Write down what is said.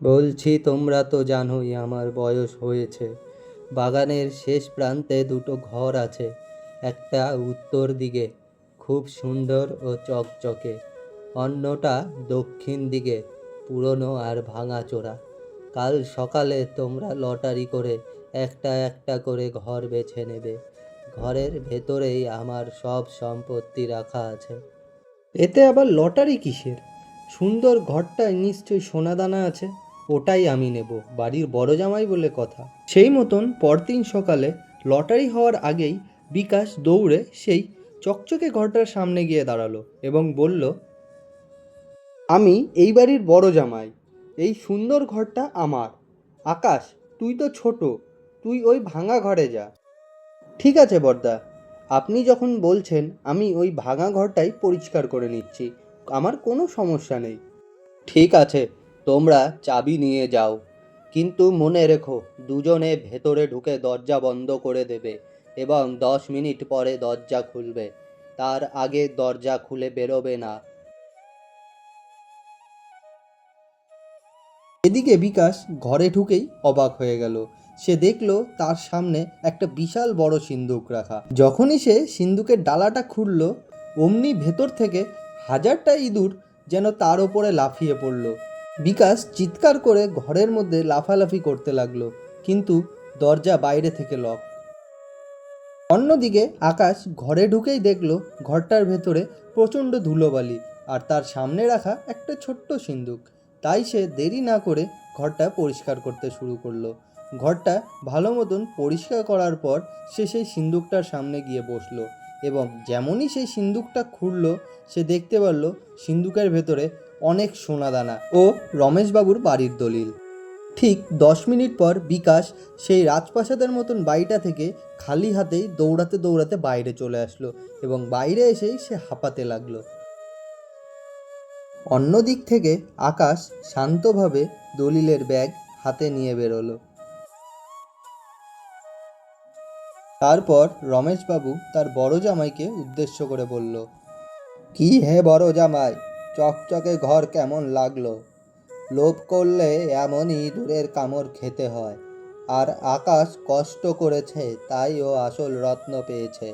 বলছি, তোমরা তো জানোই আমার বয়স হয়েছে। বাগানের শেষ প্রান্তে দুটো ঘর আছে। একটা উত্তর দিকে, খুব সুন্দর ও চকচকে। অন্যটা দক্ষিণ দিকে, পুরনো আর ভাঙাচোরা। কাল সকালে তোমরা লটারি করে একটা একটা করে ঘর বেছে নেবে। ঘরের ভেতরেই আমার সব সম্পত্তি রাখা আছে। এতে আবার লটারি কিসের? সুন্দর ঘরটায় নিশ্চয়ই সোনাদানা আছে। ওটাই আমি নেব, বাড়ির বড় জামাই বলে কথা। সেই মতন পরদিন সকালে লটারি হওয়ার আগেই বিকাশ দৌড়ে সেই চকচকে ঘরটার সামনে গিয়ে দাঁড়ালো এবং বলল, আমি এই বাড়ির বড় জামাই। এই সুন্দর ঘরটা আমার। আকাশ, তুই তো ছোট, তুই ওই ভাঙা ঘরে যা। ঠিক আছে বড়দা, আপনি যখন বলছেন আমি ওই ভাঙা ঘরটাই পরিষ্কার করে নিচ্ছি, আমার কোনো সমস্যা নেই। ঠিক আছে, তোমরা চাবি নিয়ে যাও, কিন্তু মনে রেখো দুজনে ভেতরে ঢুকে দরজা বন্ধ করে দেবে এবং 10 মিনিট পরে দরজা খুলবে। তার আগে দরজা খুলে বেরোবে না। এদিকে বিকাশ ঘরে ঢুকেই অবাক হয়ে গেল। সে দেখল তার সামনে একটা বিশাল বড় সিন্দুক রাখা। যখনই সে সিন্দুকের ডালাটা খুলল, অমনি ভেতর থেকে হাজারটা ইঁদুর যেন তার ওপরে লাফিয়ে পড়ল। বিকাশ চিৎকার করে ঘরের মধ্যে লাফালাফি করতে লাগলো, কিন্তু দরজা বাইরে থেকে লক। অন্যদিকে আকাশ ঘরে ঢুকেই দেখল ঘরটার ভেতরে প্রচণ্ড ধুলোবালি আর তার সামনে রাখা একটা ছোট্ট সিন্দুক। তাই সে দেরি না করে ঘরটা পরিষ্কার করতে শুরু করলো। ঘরটা ভালো মতন পরিষ্কার করার পর সে সেই সিন্দুকটার সামনে গিয়ে বসলো এবং যেমনই সেই সিন্দুকটা খুললো, সে দেখতে পারল সিন্দুকের ভেতরে অনেক সোনাদানা ও রমেশবাবুর বাড়ির দলিল। ঠিক 10 মিনিট পর বিকাশ সেই রাজপ্রাসাদের মতন বাড়িটা থেকে খালি হাতেই দৌড়াতে দৌড়াতে বাইরে চলে আসলো এবং বাইরে এসেই সে হাঁপাতে লাগলো। অন্য দিক থেকে আকাশ শান্তভাবে দলিলের ব্যাগ হাতে নিয়ে বেরোলো। তারপর রমেশবাবু তার বড় জামাইকে উদ্দেশ্য করে বলল, কি হে বড় জামাই, চকচকে ঘর কেমন লাগলো? লোভ করলে এমনই ইঁদুরের কামড় খেতে হয়। আর আকাশ কষ্ট করেছে, তাই ও আসল রত্ন পেয়েছে।